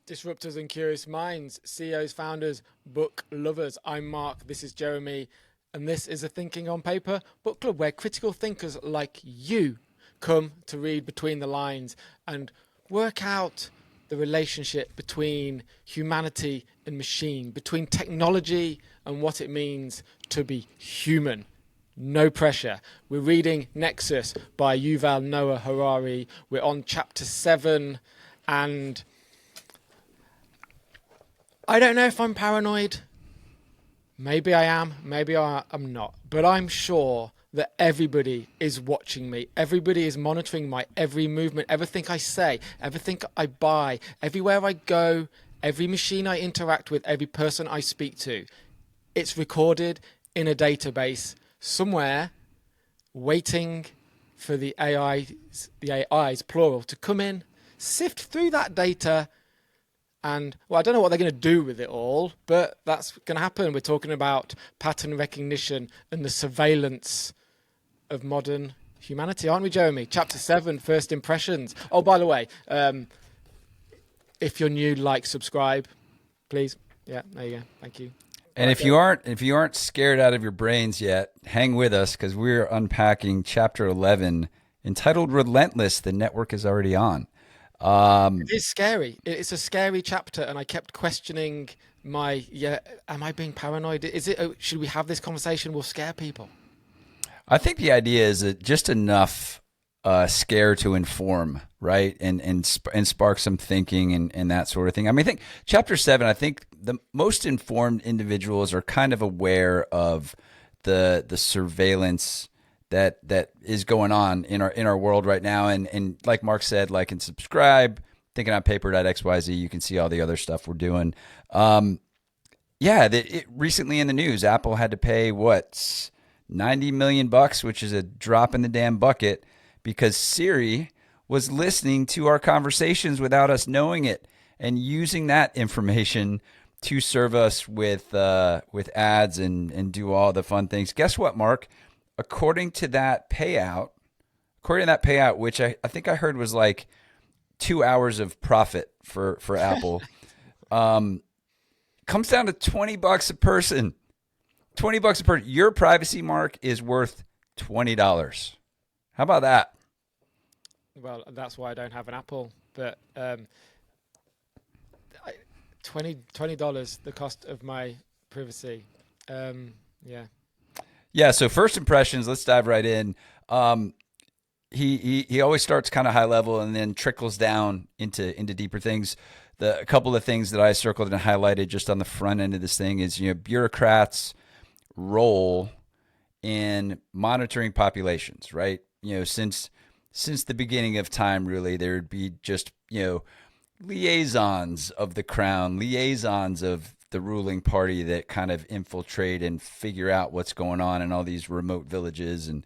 Disruptors and Curious Minds, CEOs, founders, book lovers. I'm Mark, this is Jeremy, and this is a Thinking on Paper book club where critical thinkers like you come to read between the lines and work out the relationship between humanity and machine, between technology and what it means to be human. No pressure. We're reading Nexus by Yuval Noah Harari. We're on chapter 7, and I don't know if I'm paranoid. Maybe I am, maybe I'm not. But I'm sure that everybody is watching me. Everybody is monitoring my every movement, everything I say, everything I buy, everywhere I go, every machine I interact with, every person I speak to. It's recorded in a database somewhere, waiting for the AIs, plural, to come in, sift through that data. And, well, I don't know what they're going to do with it all, but that's going to happen. We're talking about pattern recognition and the surveillance of modern humanity, aren't we, Jeremy? Chapter 7, First Impressions. Oh, by the way, if you're new, like, subscribe, please. Yeah, there you go. Thank you. And if you aren't scared out of your brains yet, hang with us because we're unpacking chapter 11 entitled Relentless, the network is already on. It is scary. It's a scary chapter, and I kept questioning am I being paranoid? Is it? Should we have this conversation? We'll scare people. I think the idea is that just enough scare to inform, right, and spark some thinking and that sort of thing. I mean, I think chapter 7. I think the most informed individuals are kind of aware of the surveillance that is going on in our world right now. And like Mark said, like and subscribe, thinkingonpaper.xyz, you can see all the other stuff we're doing. Recently in the news, Apple had to pay $90 million, which is a drop in the damn bucket, because Siri was listening to our conversations without us knowing it and using that information to serve us with ads and do all the fun things. Guess what, Mark? According to that payout, which I think I heard was like 2 hours of profit for Apple, comes down to $20 a person. $20 a person. Your privacy, Mark, is worth $20. How about that? Well, that's why I don't have an Apple. But $20, the cost of my privacy. Yeah. Yeah, so first impressions, let's dive right in. He always starts kind of high level and then trickles down into deeper things. A couple of things that I circled and highlighted just on the front end of this thing is, bureaucrats' role in monitoring populations, right? Since the beginning of time, really, there would be just, liaisons of the crown, liaisons of the ruling party that kind of infiltrate and figure out what's going on in all these remote villages and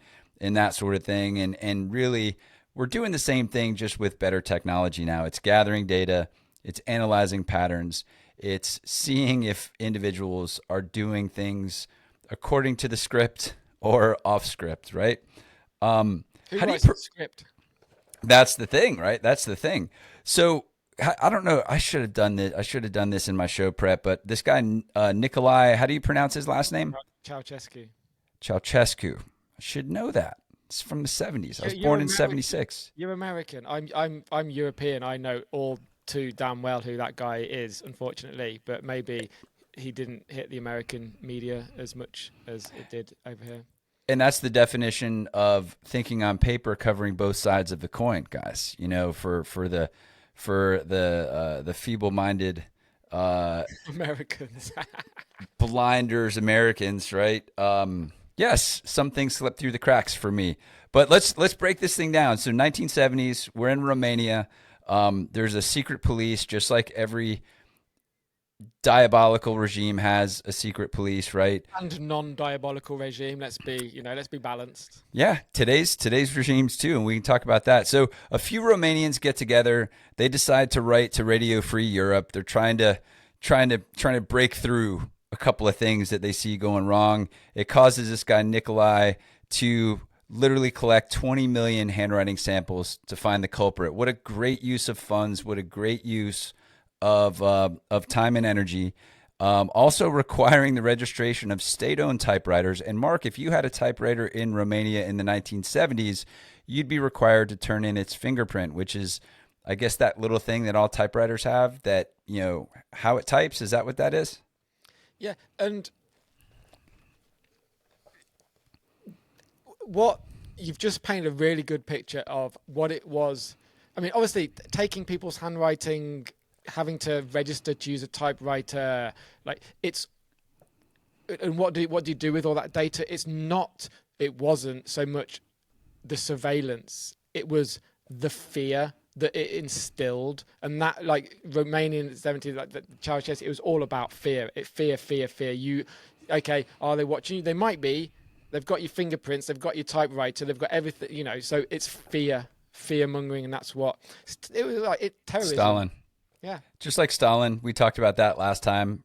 that sort of thing. And really, we're doing the same thing just with better technology now. It's gathering data, it's analyzing patterns, it's seeing if individuals are doing things according to the script or off script, right? Who writes the script? That's the thing, right? That's the thing. So I don't know. I should have done this. I should have done this in my show prep. But this guy, Nikolai, how do you pronounce his last name? Ceausescu. Ceausescu. I should know that. It's from the 70s. I was born in 76. You're American. I'm European. I know all too damn well who that guy is, unfortunately. But maybe he didn't hit the American media as much as it did over here. And that's the definition of thinking on paper, covering both sides of the coin, guys. For the feeble-minded Americans, blinders, Americans, right? Yes, some things slip through the cracks for me. But let's break this thing down. So 1970s, we're in Romania. There's a secret police, just like every diabolical regime has a secret police, right? And non-diabolical regime. Let's be balanced. Yeah, today's regimes too, and we can talk about that. So a few Romanians get together. They decide to write to Radio Free Europe. They're trying to break through a couple of things that they see going wrong. It causes this guy Nikolai to literally collect 20 million handwriting samples to find the culprit. What a great use of funds. What a great use of time and energy. Also requiring the registration of state-owned typewriters. And Mark, if you had a typewriter in Romania in the 1970s, you'd be required to turn in its fingerprint, which is, I guess, that little thing that all typewriters have that, how it types. Is that what that is? Yeah. And what you've just painted a really good picture of what it was. I mean, obviously, taking people's handwriting, having to register to use a typewriter, and what do you do with all that data? It wasn't so much the surveillance, it was the fear that it instilled. And that, like, Romanian in the 70s, like the Ceausescu, it was all about fear. Fear. Are they watching you? They might be. They've got your fingerprints, they've got your typewriter, they've got everything, so it's fear mongering. And that's what it was like. Terrorism. Stalin. Yeah. Just like Stalin, we talked about that last time,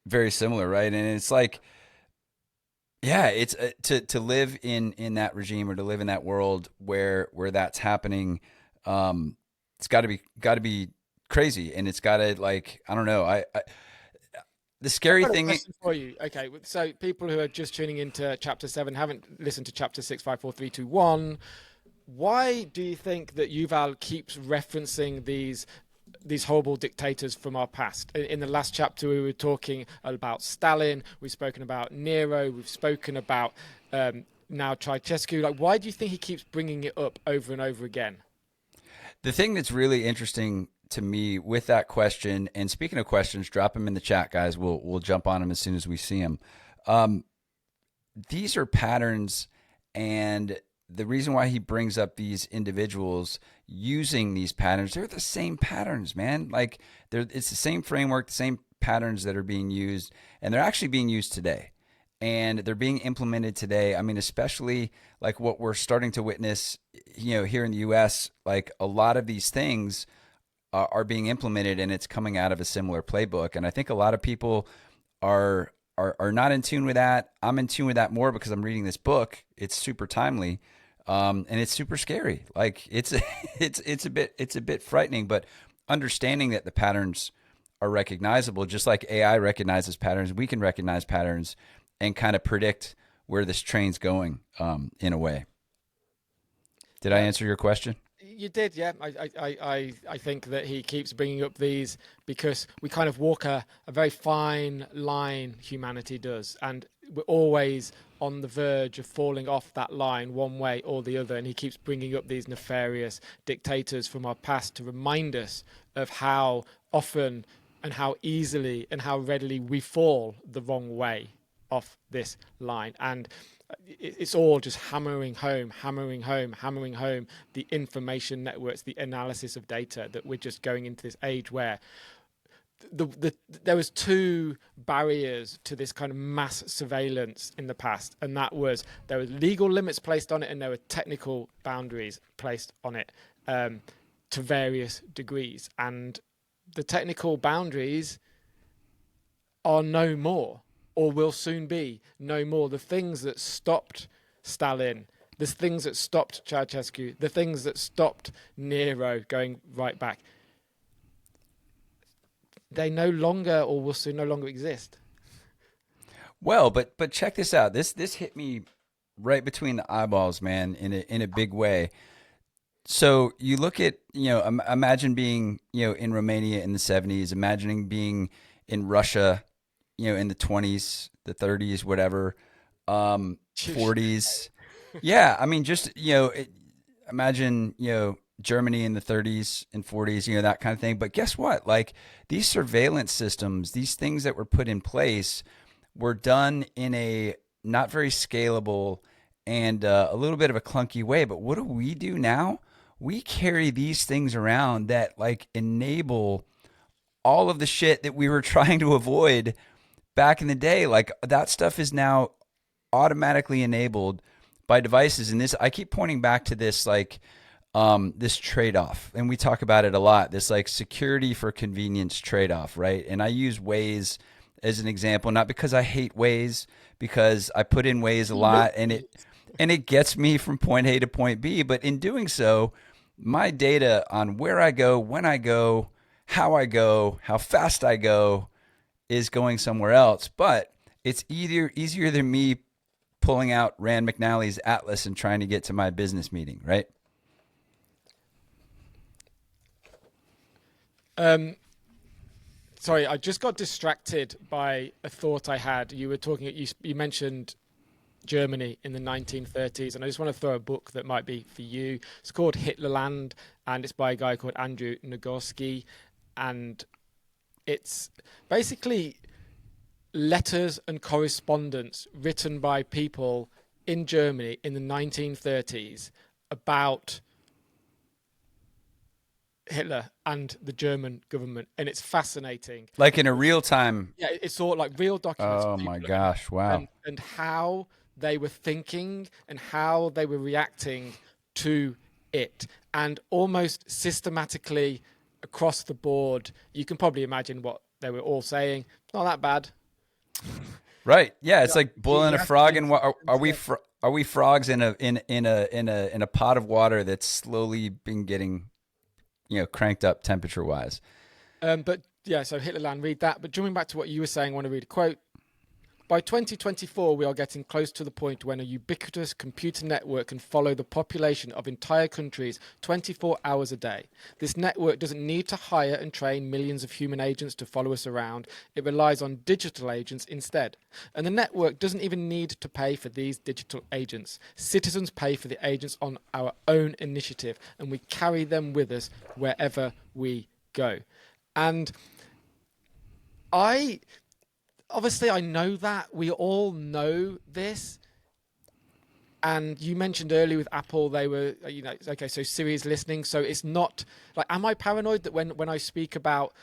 very similar, right? And it's like, yeah, it's to live in that regime or to live in that world where that's happening. It's got to be crazy, and it's got to, like, I don't know. I the scary thing for you. Okay, so people who are just tuning into chapter 7 haven't listened to chapter 6, 5, 4, 3, 2, 1. Why do you think that Yuval keeps referencing these horrible dictators from our past? In the last chapter, we were talking about Stalin. We've spoken about Nero. We've spoken about now Ceausescu. Like, why do you think he keeps bringing it up over and over again? The thing that's really interesting to me with that question, and speaking of questions, drop them in the chat, guys. We'll jump on them as soon as we see them. These are patterns, and the reason why he brings up these individuals using these patterns, they're the same patterns, man. Like, it's the same framework, the same patterns that are being used, and they're actually being used today. And they're being implemented today. I mean, especially like what we're starting to witness, here in the US, like a lot of these things are being implemented, and it's coming out of a similar playbook. And I think a lot of people are not in tune with that. I'm in tune with that more because I'm reading this book. It's super timely. And it's super scary. Like, it's a bit frightening, but understanding that the patterns are recognizable, just like AI recognizes patterns, we can recognize patterns and kind of predict where this train's going, in a way. Did I answer your question? You did, yeah. I think that he keeps bringing up these because we kind of walk a very fine line, humanity does, and we're always on the verge of falling off that line one way or the other. And he keeps bringing up these nefarious dictators from our past to remind us of how often and how easily and how readily we fall the wrong way off this line. And it's all just hammering home the information networks, the analysis of data, that we're just going into this age where there was two barriers to this kind of mass surveillance in the past, and that was there were legal limits placed on it and there were technical boundaries placed on it, to various degrees. And the technical boundaries are no more, or will soon be no more. The things that stopped Stalin, the things that stopped Ceausescu, the things that stopped Nero going right back, they no longer, or will soon no longer exist. Well, but check this out. This hit me right between the eyeballs, man, in a big way. So you look at, imagine being, in Romania in the 70s, imagining being in Russia, in the 20s, the 30s, whatever, 40s. Yeah, I mean, just, imagine, Germany in the 30s and 40s, that kind of thing. But guess what? Like, these surveillance systems, these things that were put in place were done in a not very scalable and a little bit of a clunky way. But what do we do now? We carry these things around that, like, enable all of the shit that we were trying to avoid back in the day. Like, that stuff is now automatically enabled by devices. And this, I keep pointing back to this, like, this trade-off, and we talk about it a lot, this, like, security for convenience trade-off, right? And I use Waze as an example, not because I hate Waze, because I put in Waze a lot and it gets me from point A to point B. But in doing so, my data on where I go, when I go, how fast I go is going somewhere else. But it's easier than me pulling out Rand McNally's atlas and trying to get to my business meeting, right? Sorry, I just got distracted by a thought I had. You were talking. You mentioned Germany in the 1930s, and I just want to throw a book that might be for you. It's called Hitlerland, and it's by a guy called Andrew Nagoski, and it's basically letters and correspondence written by people in Germany in the 1930s about Hitler and the German government, and it's fascinating. Like in a real time. Yeah, it's all like real documents. Oh my gosh! Wow. And how they were thinking and how they were reacting to it, and almost systematically across the board, you can probably imagine what they were all saying. Not that bad. Right. Yeah. It's like boiling a frog in water. Are we frogs in a pot of water that's slowly been getting, cranked up temperature wise? But yeah, so Hitlerland, read that. But jumping back to what you were saying, I want to read a quote. By 2024, we are getting close to the point when a ubiquitous computer network can follow the population of entire countries 24 hours a day. This network doesn't need to hire and train millions of human agents to follow us around. It relies on digital agents instead. And the network doesn't even need to pay for these digital agents. Citizens pay for the agents on our own initiative, and we carry them with us wherever we go. And obviously, I know that. We all know this. And you mentioned earlier with Apple, they were, okay, so Siri is listening. So it's not like, am I paranoid that when I speak about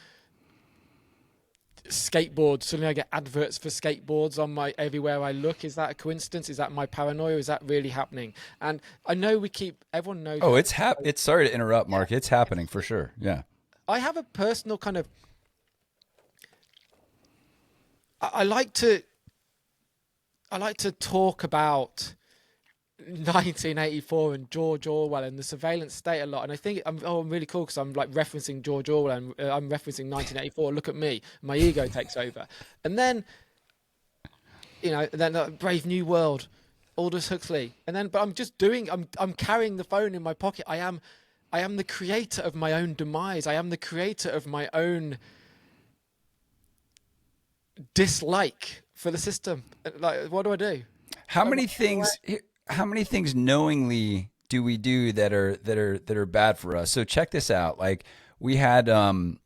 skateboards, suddenly I get adverts for skateboards on everywhere I look? Is that a coincidence? Is that my paranoia? Is that really happening? And I know everyone knows. Oh, it's sorry to interrupt, Mark. It's happening for sure. Yeah. I have a personal kind of, I like to talk about 1984 and George Orwell and the surveillance state a lot, and I think I'm really cool because I'm like referencing George Orwell and I'm referencing 1984. Look at me, my ego takes over, and then Brave New World, Aldous Huxley, but I'm carrying the phone in my pocket. I am the creator of my own demise. I am the creator of my own dislike for the system. Like, what do I do? How many things knowingly do we do that are bad for us? So check this out. Like we had the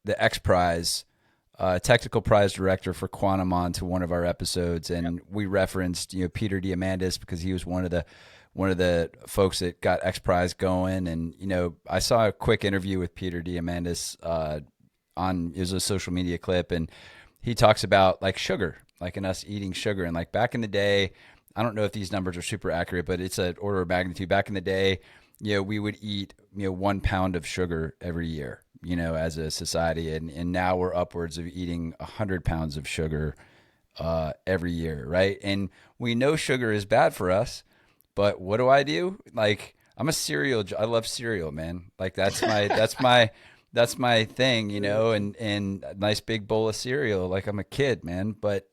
X Prize technical prize director for Quantum on to one of our episodes, and we referenced Peter Diamandis because he was one of the folks that got X Prize going. And I saw a quick interview with Peter Diamandis it was a social media clip, and he talks about like sugar, like in us eating sugar. And like back in the day, I don't know if these numbers are super accurate, but it's an order of magnitude. Back in the day, we would eat 1 pound of sugar every year, as a society, and now we're upwards of eating 100 pounds of sugar every year, right? And we know sugar is bad for us, but what do? Like I'm I love cereal, man. Like that's my thing, and a nice big bowl of cereal. Like I'm a kid, man, but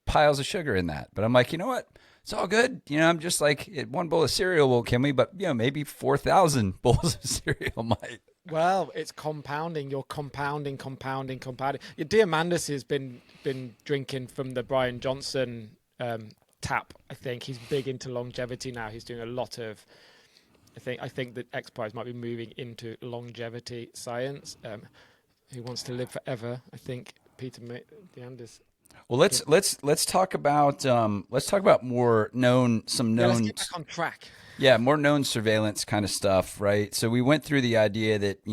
piles of sugar in that. But I'm like, you know what? It's all good. I'm just like, one bowl of cereal won't kill me, but maybe 4,000 bowls of cereal might. Well, it's compounding. You're compounding. Your Diamandis has been drinking from the Brian Johnson tap. I think he's big into longevity now. He's doing a lot of. I think that X Prize might be moving into longevity science. Who wants to live forever? I think Peter Diamandis. Well, let's talk about more known. Let's get back on track. Yeah, more known surveillance kind of stuff, right? So we went through the idea that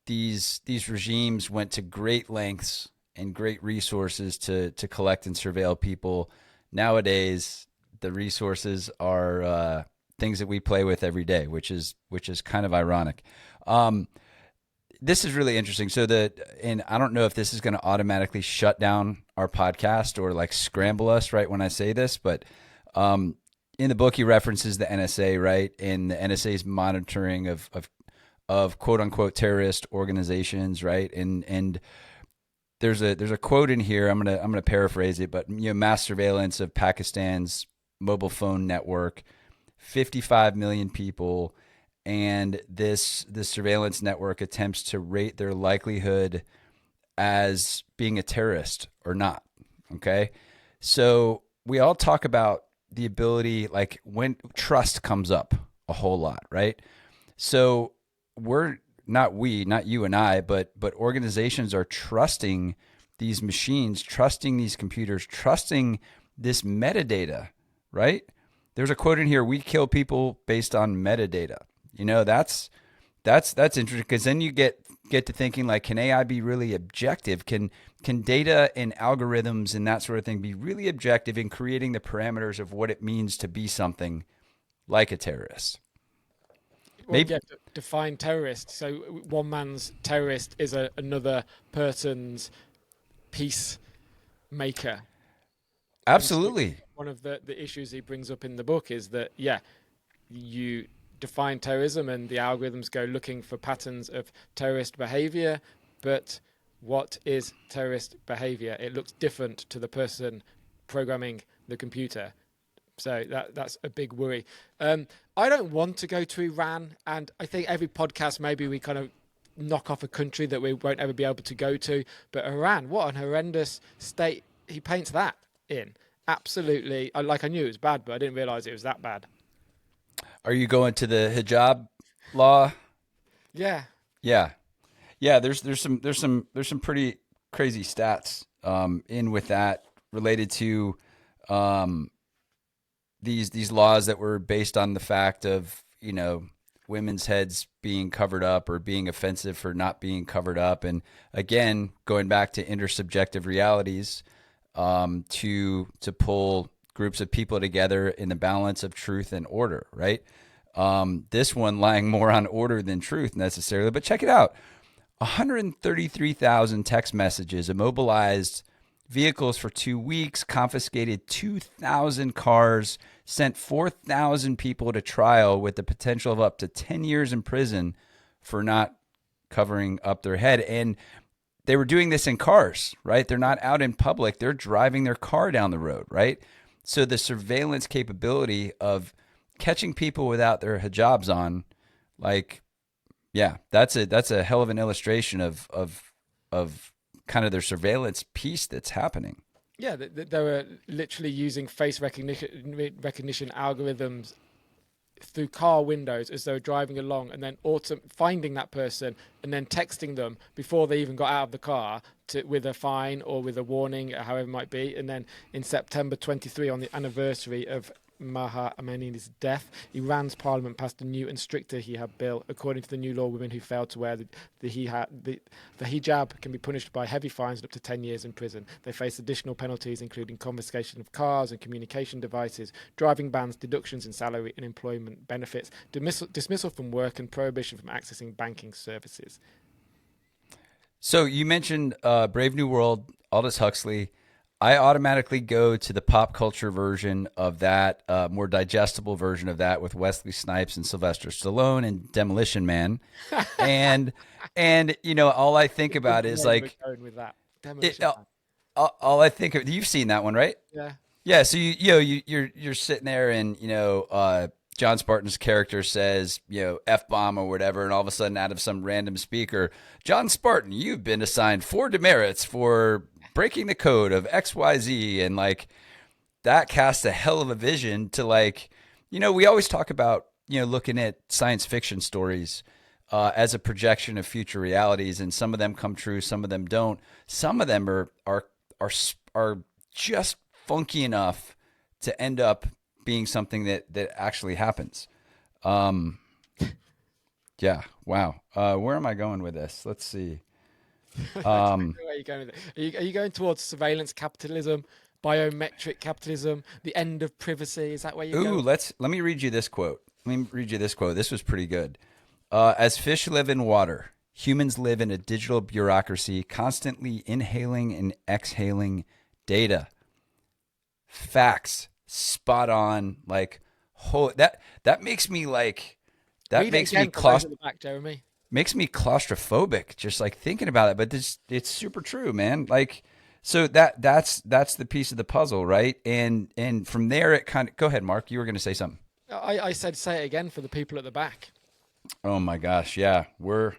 these regimes went to great lengths and great resources to collect and surveil people. Nowadays, the resources are things that we play with every day, which is kind of ironic. This is really interesting. So and I don't know if this is going to automatically shut down our podcast or like scramble us right when I say this, but in the book, he references the NSA, right? And the NSA's monitoring of quote unquote terrorist organizations, right? And there's a quote in here. I'm gonna paraphrase it, but mass surveillance of Pakistan's mobile phone network, 55 million people, and this surveillance network attempts to rate their likelihood as being a terrorist or not. Okay, so we all talk about the ability, like when trust comes up a whole lot, right? So we're not you and I, but organizations are trusting these machines, trusting these computers, trusting this metadata, right? There's a quote in here: "We kill people based on metadata." That's interesting, because then you get to thinking, like, can AI be really objective? Can data and algorithms and that sort of thing be really objective in creating the parameters of what it means to be something like a terrorist? Well, you have to define terrorist. So one man's terrorist is another person's peacemaker. Absolutely. One of the issues he brings up in the book is that, you define terrorism and the algorithms go looking for patterns of terrorist behavior, but what is terrorist behavior? It looks different to the person programming the computer. So that's a big worry. I don't want to go to Iran, and I think every podcast maybe we kind of knock off a country that we won't ever be able to go to. But Iran, what an horrendous state he paints that in. Absolutely. I knew it was bad, but I didn't realize it was that bad. Are you going to the hijab law? Yeah. Yeah. There's some pretty crazy stats in with that related to these laws that were based on the fact of women's heads being covered up or being offensive for not being covered up, and again going back to intersubjective realities to pull groups of people together in the balance of truth and order, right? This one lying more on order than truth necessarily, but check it out. 133,000 text messages, immobilized vehicles for 2 weeks, confiscated 2,000 cars, sent 4,000 people to trial with the potential of up to 10 years in prison for not covering up their head. And they were doing this in cars, right? They're not out in public. They're driving their car down the road, right? So the surveillance capability of catching people without their hijabs on, that's a hell of an illustration of kind of their surveillance piece that's happening. Yeah, they were literally using face recognition algorithms through car windows as they were driving along, and then finding that person and then texting them before they even got out of the car with a fine or with a warning, however it might be. And then in September 23, on the anniversary of Mahsa Amini's death, Iran's parliament passed a new and stricter hijab bill. According to the new law, women who fail to wear the hijab can be punished by heavy fines and up to 10 years in prison. They face additional penalties, including confiscation of cars and communication devices, driving bans, deductions in salary and employment benefits, dismissal from work, and prohibition from accessing banking services. So you mentioned Brave New World, Aldous Huxley. I automatically go to the pop culture version of that, more digestible version of that, with Wesley Snipes and Sylvester Stallone and Demolition Man, and all I think about is like, all I think of. You've seen that one, right? Yeah. So you're sitting there, and John Spartan's character says, F-bomb or whatever, and all of a sudden, out of some random speaker, John Spartan, you've been assigned 4 demerits for breaking the code of XYZ. And that casts a hell of a vision to we always talk about, looking at science fiction stories as a projection of future realities, and some of them come true, some of them don't. Some of them are just funky enough to end up being something that actually happens. Yeah. Wow. Where am I going with this? Let's see. Where are you going with it? Are you going towards surveillance capitalism, biometric capitalism, the end of privacy? Is that where you're going? Let me read you this quote. This was pretty good. As fish live in water, humans live in a digital bureaucracy, constantly inhaling and exhaling data, facts, spot on, like that makes me like that Read it makes me again for those at the back, Jeremy. makes me claustrophobic just like thinking about it. But it's super true, man. Like, so that's the piece of the puzzle, right? And from there it kind of, go ahead, Mark. You were going to say something. I said say it again for the people at the back. Oh my gosh, yeah, we're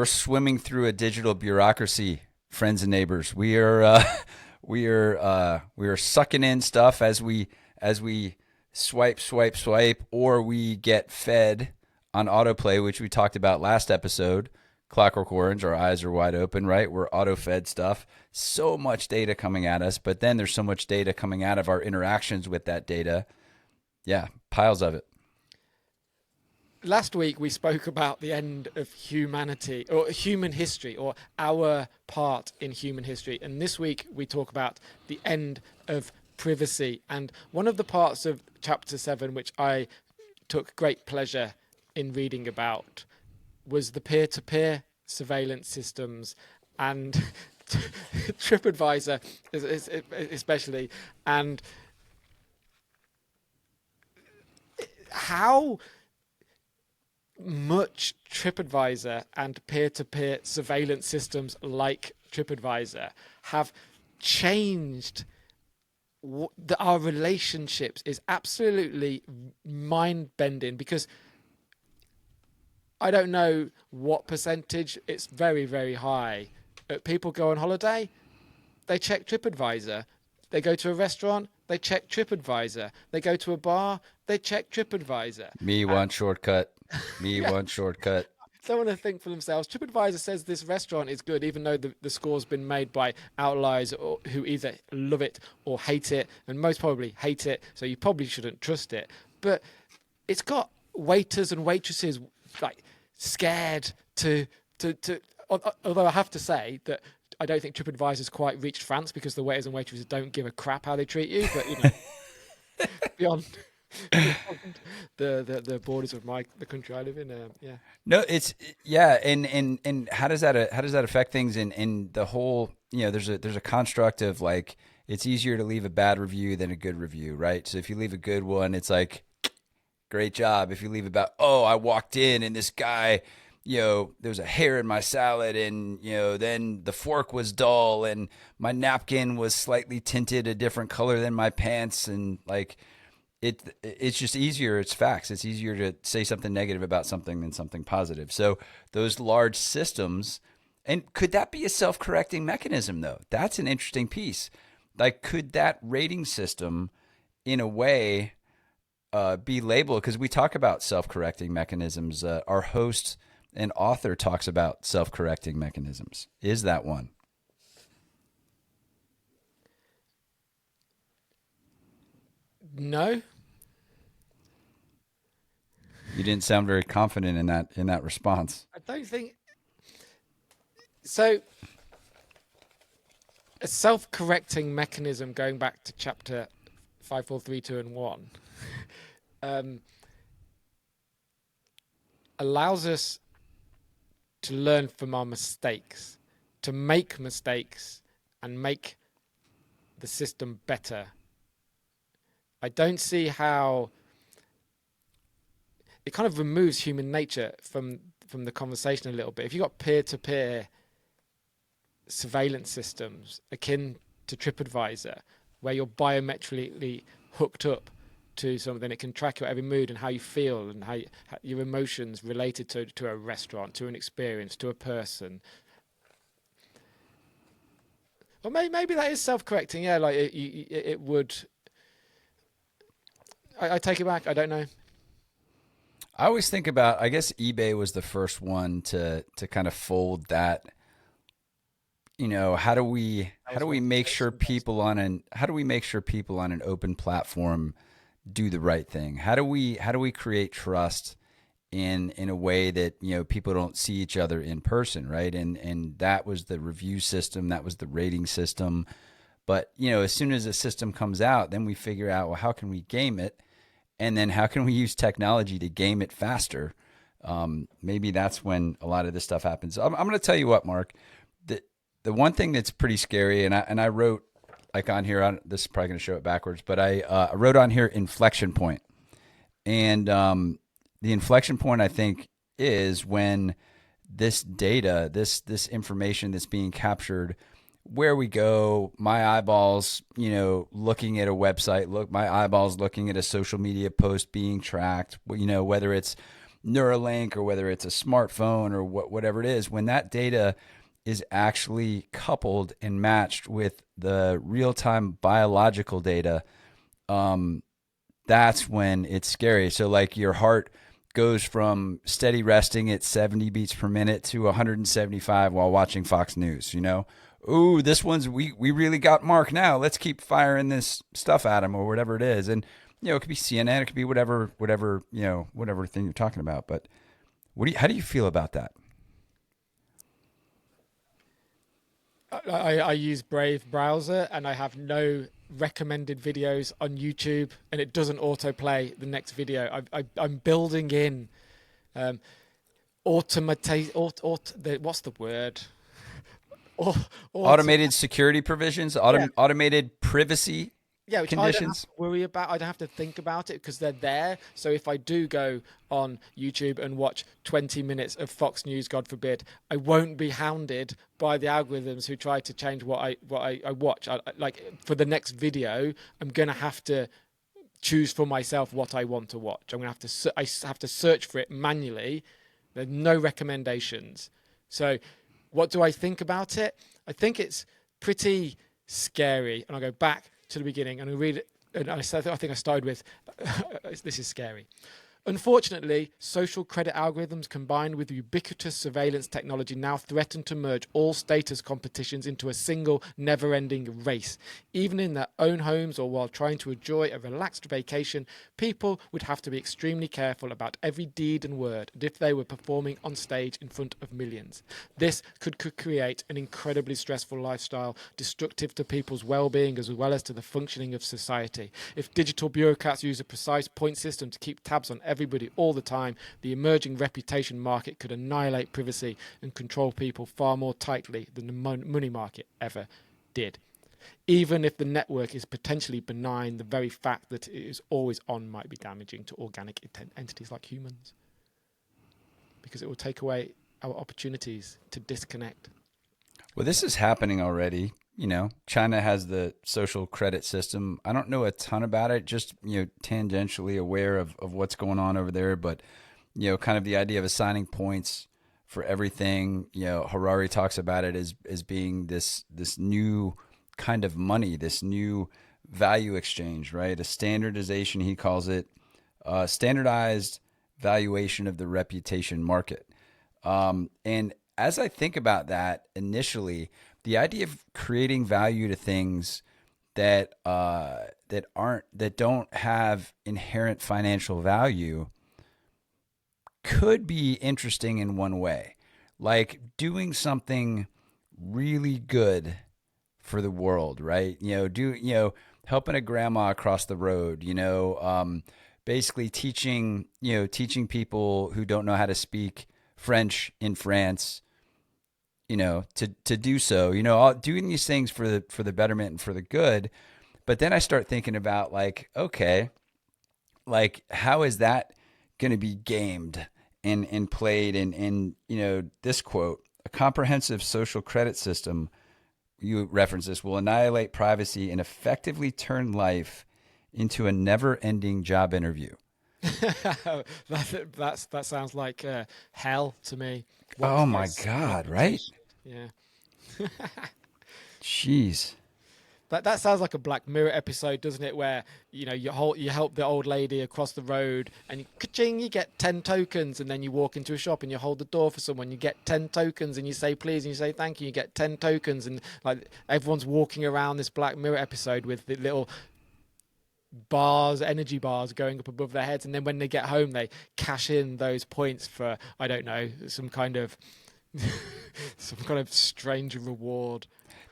swimming through a digital bureaucracy, friends and neighbors. We are we are sucking in stuff as we swipe, or we get fed on autoplay, which we talked about last episode. Clockwork Orange, our eyes are wide open, right? We're auto-fed stuff. So much data coming at us, but then there's so much data coming out of our interactions with that data. Yeah, piles of it. Last week we spoke about the end of humanity or human history, or our part in human history. And this week we talk about the end of privacy. And one of the parts of chapter 7, which I took great pleasure in reading about, was the peer-to-peer surveillance systems and TripAdvisor especially, and how much TripAdvisor and peer-to-peer surveillance systems like TripAdvisor have changed our relationships is absolutely mind-bending, because I don't know what percentage, it's very, very high. People go on holiday, they check TripAdvisor. They go to a restaurant, they check TripAdvisor. They go to a bar, they check TripAdvisor. Me one shortcut. Me Yeah. one shortcut. Someone to think for themselves. TripAdvisor says this restaurant is good, even though the score's been made by outliers who either love it or hate it, and most probably hate it, so you probably shouldn't trust it. But it's got waiters and waitresses like scared to although I have to say that I don't think TripAdvisor's quite reached France, because the waiters and waitresses don't give a crap how they treat you. But beyond the borders of the country I live in, yeah. No, it's yeah, and how does that affect things in the whole? There's a construct of like it's easier to leave a bad review than a good review, right? So if you leave a good one, it's like great job. If you leave about, oh, I walked in and this guy, there was a hair in my salad, and then the fork was dull, and my napkin was slightly tinted a different color than my pants, and like it's just easier. It's facts. It's easier to say something negative about something than something positive. So those large systems, and could that be a self-correcting mechanism though? That's an interesting piece. Like, could that rating system in a way be labeled? Because we talk about self-correcting mechanisms. Our host and author talks about self-correcting mechanisms. Is that one? No. You didn't sound very confident in that response. I don't think so. A self-correcting mechanism, going back to chapter 5, 4, 3, 2, and 1, allows us to learn from our mistakes, to make mistakes and make the system better. I don't see how it kind of removes human nature from the conversation a little bit. If you've got peer-to-peer surveillance systems akin to TripAdvisor, where you're biometrically hooked up to something, it can track your every mood and how you feel and how your emotions related to a restaurant, to an experience, to a person. Or maybe that is self-correcting. Yeah, like it would. I take it back. I don't know. I always think about, I guess eBay was the first one to kind of fold that. How do we make sure people on an open platform do the right thing? How do we create trust in a way that people don't see each other in person, right? And that was the review system, that was the rating system. But as soon as a system comes out, then we figure out, well, how can we game it? And then how can we use technology to game it faster? Maybe that's when a lot of this stuff happens. I'm going to tell you what, Mark. The one thing that's pretty scary, and I wrote like on here, this is probably going to show it backwards, but I wrote on here inflection point. And the inflection point, I think, is when this data, this information that's being captured, where we go, my eyeballs, looking at a website, my eyeballs looking at a social media post being tracked, whether it's Neuralink or whether it's a smartphone or whatever it is, when that data is actually coupled and matched with the real-time biological data, that's when it's scary. So like your heart goes from steady resting at 70 beats per minute to 175 while watching Fox News, Ooh, this one's, we really got Mark now. Let's keep firing this stuff at him or whatever it is. And, it could be CNN, it could be whatever thing you're talking about. But how do you feel about that? I use Brave browser and I have no recommended videos on YouTube, and it doesn't autoplay the next video. I'm building in what's the word? Automated security provisions, automated privacy which conditions. I don't have to worry about. I don't have to think about it because they're there. So if I do go on YouTube and watch 20 minutes of Fox News, God forbid, I won't be hounded by the algorithms who try to change what I watch. Like for the next video, I'm going to have to choose for myself what I want to watch. I have to search for it manually. There's no recommendations. So what do I think about it? I think it's pretty scary. And I'll go back to the beginning and I read it. And I think I started with, this is scary. Unfortunately, social credit algorithms combined with ubiquitous surveillance technology now threaten to merge all status competitions into a single, never-ending race. Even in their own homes or while trying to enjoy a relaxed vacation, people would have to be extremely careful about every deed and word as if they were performing on stage in front of millions. This could create an incredibly stressful lifestyle, destructive to people's well-being as well as to the functioning of society. If digital bureaucrats use a precise point system to keep tabs on everybody all the time, the emerging reputation market could annihilate privacy and control people far more tightly than the money market ever did. Even if the network is potentially benign, the very fact that it is always on might be damaging to organic entities like humans, because it will take away our opportunities to disconnect. Well, this is happening already. China has the social credit system. I don't know a ton about it, just, tangentially aware of what's going on over there. But, kind of the idea of assigning points for everything, Harari talks about it as being this new kind of money, this new value exchange, right? A standardization, he calls it, standardized valuation of the reputation market. And as I think about that initially, the idea of creating value to things that don't have inherent financial value could be interesting in one way, like doing something really good for the world, right? Helping a grandma across the road, basically teaching people who don't know how to speak French in France, to do so, doing these things for the betterment and for the good. But then I start thinking about okay, how is that going to be gamed and played? And this quote, a comprehensive social credit system, you reference this, will annihilate privacy and effectively turn life into a never-ending job interview. that sounds like hell to me. Oh my God, right? Yeah. Jeez. That sounds like a Black Mirror episode, doesn't it? Where you help the old lady across the road, and ka-ching, you get 10 tokens, and then you walk into a shop and you hold the door for someone, you get 10 tokens, and you say please, and you say thank you, you get 10 tokens, and like everyone's walking around this Black Mirror episode with the little energy bars going up above their heads, and then when they get home, they cash in those points for, I don't know, some kind of strange reward.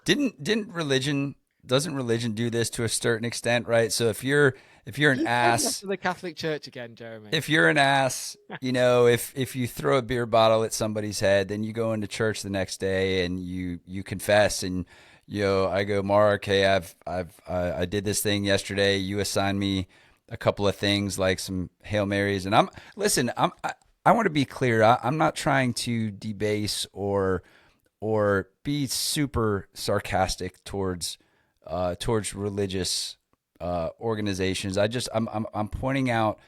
Doesn't religion do this to a certain extent, right? So if you're an ass, the Catholic Church again, Jeremy. If you're an ass, if you throw a beer bottle at somebody's head, then you go into church the next day and you confess and I go, Mark, hey, I did this thing yesterday. You assigned me a couple of things like some Hail Marys, and I want to be clear. I'm not trying to debase or be super sarcastic towards religious organizations. I'm pointing out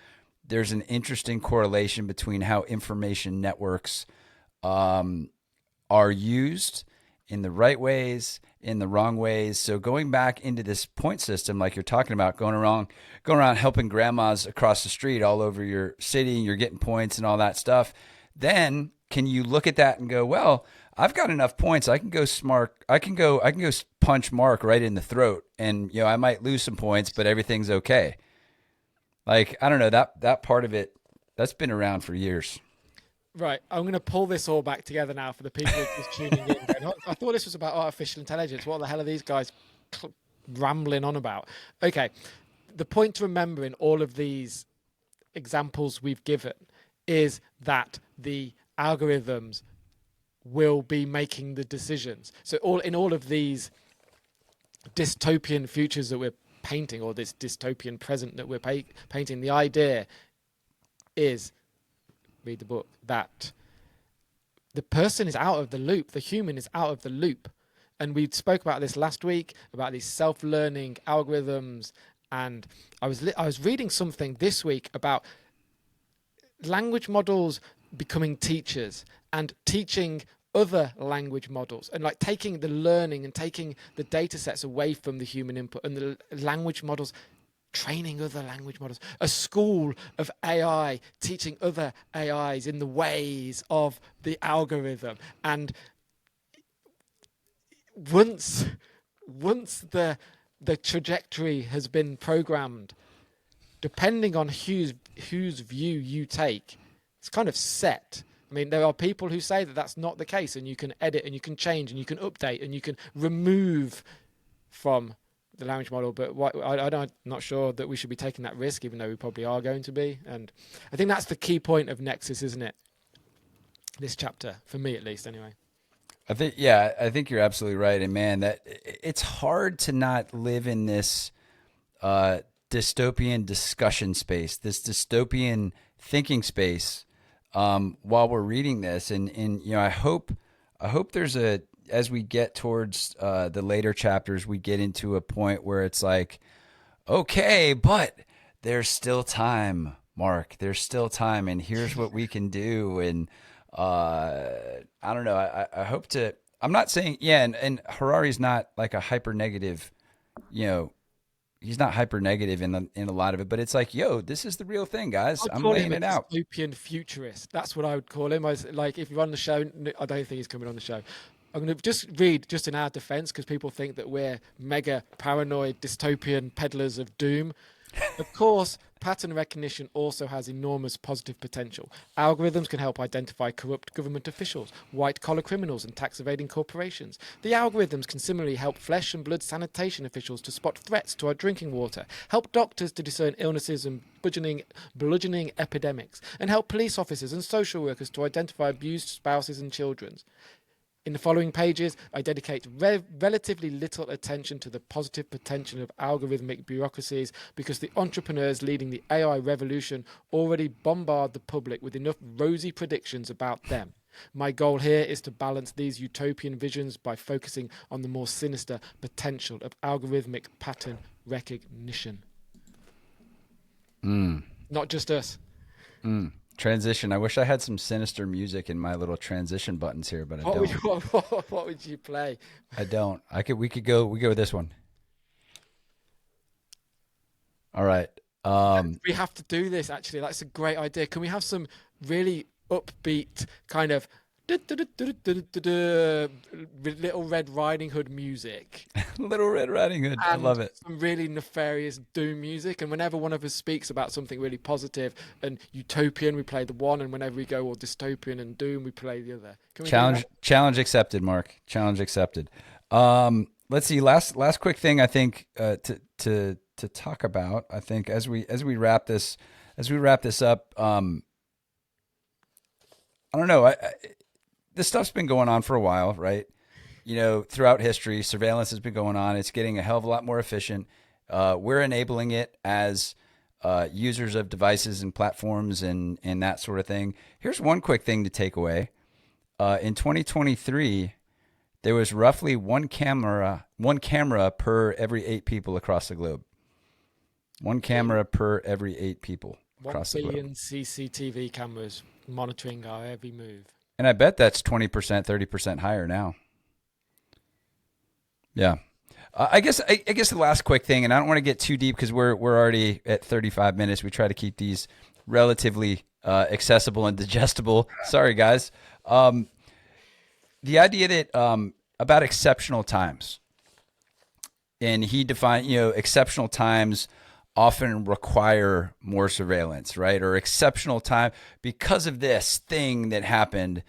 there's an interesting correlation between how information networks are used in the right ways, in the wrong ways. So going back into this point system, like you're talking about, going around helping grandmas across the street all over your city, and you're getting points and all that stuff. Then can you look at that and go, well, I've got enough points. I can go punch Mark right in the throat, and I might lose some points, but everything's okay. Like, I don't know, that part of it, that's been around for years. Right, I'm going to pull this all back together now for the people who are just tuning in. I thought this was about artificial intelligence. What the hell are these guys rambling on about? Okay, the point to remember in all of these examples we've given is that the algorithms will be making the decisions. So in all of these dystopian futures that we're painting, or this dystopian present that we're painting, the idea is, read the book, that the person is out of the loop, the human is out of the loop. And we spoke about this last week, about these self-learning algorithms, and I was reading something this week about language models becoming teachers and teaching other language models, and like taking the learning and taking the data sets away from the human input, and the language models training other language models, a school of AI teaching other AIs in the ways of the algorithm. And once the trajectory has been programmed, depending on whose view you take, it's kind of set. I mean, there are people who say that that's not the case, and you can edit and you can change and you can update and you can remove from the language model. But I'm not sure that we should be taking that risk, even though we probably are going to be. And I think that's the key point of Nexus, isn't it? This chapter, for me at least, anyway. I think you're absolutely right. And man, that it's hard to not live in this dystopian discussion space, this dystopian thinking space, while we're reading this. And I hope there's as we get towards the later chapters, we get into a point where it's like, okay, but there's still time, Mark. There's still time, and here's what we can do. And I don't know. I hope to. I'm not saying and Harari's not like a hyper negative, he's not hyper negative in a lot of it, but it's like, this is the real thing, guys. I'm laying it out. Dystopian futurist. That's what I would call him. Like, if you're on the show, I don't think he's coming on the show. I'm going to just read, just in our defense, because people think that we're mega paranoid dystopian peddlers of doom. Of course, pattern recognition also has enormous positive potential. Algorithms can help identify corrupt government officials, white-collar criminals, and tax-evading corporations. The algorithms can similarly help flesh and blood sanitation officials to spot threats to our drinking water, help doctors to discern illnesses and bludgeoning epidemics, and help police officers and social workers to identify abused spouses and children. In the following pages, I dedicate relatively little attention to the positive potential of algorithmic bureaucracies, because the entrepreneurs leading the AI revolution already bombard the public with enough rosy predictions about them. My goal here is to balance these utopian visions by focusing on the more sinister potential of algorithmic pattern recognition. Not just us. Transition. I wish I had some sinister music in my little transition buttons here, but I don't. What would you play? I don't. We could go with this one. All right. We have to do this, actually. That's a great idea. Can we have some really upbeat kind of Little Red Riding Hood music? Little Red Riding Hood. I love it. Some really nefarious doom music. And whenever one of us speaks about something really positive and utopian, we play the one. And whenever we go all dystopian and doom, we play the other. Challenge accepted, Mark. Challenge accepted. Let's see. Last quick thing I think to talk about. I think as we wrap this up. I don't know. This stuff's been going on for a while, right? throughout history, surveillance has been going on. It's getting a hell of a lot more efficient. We're enabling it as users of devices and platforms and that sort of thing. Here's one quick thing to take away. In 2023, there was roughly one camera per every 8 people across the globe. One camera per every 8 people across the globe. 1 billion CCTV cameras monitoring our every move. And I bet that's 20%, 30% higher now. Yeah. I guess the last quick thing, and I don't want to get too deep because we're already at 35 minutes. We try to keep these relatively accessible and digestible. Sorry, guys. The idea that about exceptional times, and he defined, exceptional times often require more surveillance, right? Or exceptional time because of this thing that happened.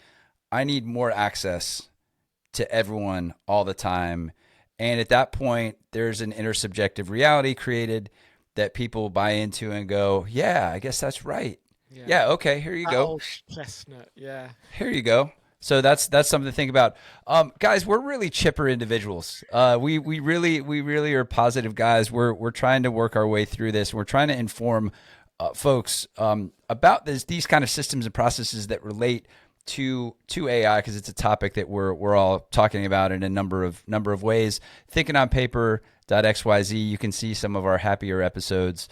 I need more access to everyone all the time. And at that point, there's an intersubjective reality created that people buy into and go, yeah, I guess that's right. Yeah, okay, here you go. Old chestnut, yeah. Here you go. So that's something to think about. Guys, we're really chipper individuals. We really are positive guys. We're trying to work our way through this. We're trying to inform folks about these kind of systems and processes that relate to AI, because it's a topic that we're all talking about in a number of ways. Thinkingonpaper.xyz, you can see some of our happier episodes.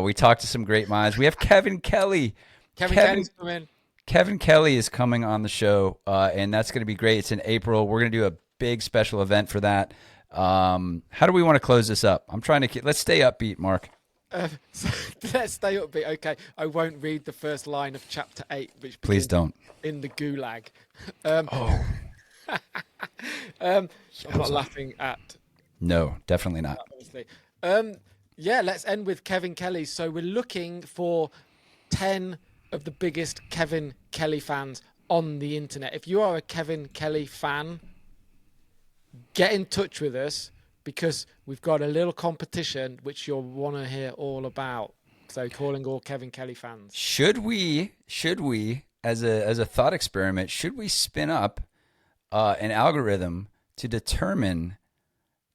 We talked to some great minds. We have Kevin Kelly. Kelly's coming. Kevin Kelly is coming on the show, and that's going to be great. It's in April. We're going to do a big special event for that. How do we want to close this up? Let's stay upbeat, Mark. So let's stay upbeat. Okay, I won't read the first line of chapter 8, which please don't. In the gulag. I'm not laughing at. No, definitely not. Obviously. Let's end with Kevin Kelly. So we're looking for 10 of the biggest Kevin Kelly fans on the internet. If you are a Kevin Kelly fan, get in touch with us, because we've got a little competition which you'll want to hear all about. So calling all Kevin Kelly fans. Should we, as a thought experiment, should we spin up an algorithm to determine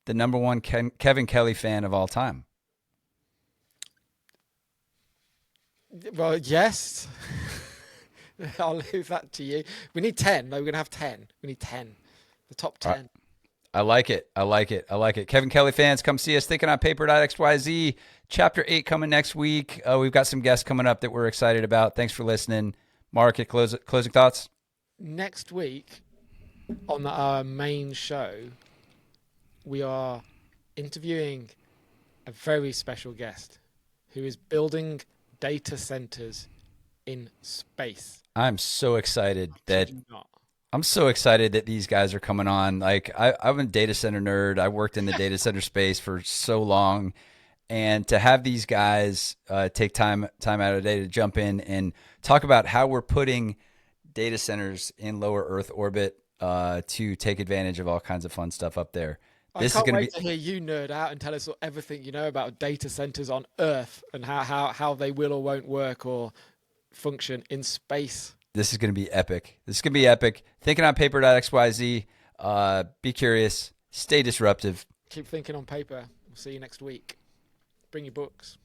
the number one Kevin Kelly fan of all time? Well, yes. I'll leave that to you. We need 10. No, we're going to have 10. We need 10. The top 10. I like it. Kevin Kelly fans, come see us. Thinkingonpaper.xyz. Chapter 8 coming next week. We've got some guests coming up that we're excited about. Thanks for listening. Mark, closing thoughts? Next week on our main show, we are interviewing a very special guest who is building data centers in space. I'm so excited that these guys are coming on. Like, I'm a data center nerd. I worked in the data center space for so long, and to have these guys take time out of the day to jump in and talk about how we're putting data centers in lower Earth orbit to take advantage of all kinds of fun stuff up there. I can't wait to hear you nerd out and tell us everything you know about data centers on Earth and how they will or won't work or function in space. This is going to be epic. Thinkingonpaper.xyz. Be curious. Stay disruptive. Keep thinking on paper. We'll see you next week. Bring your books.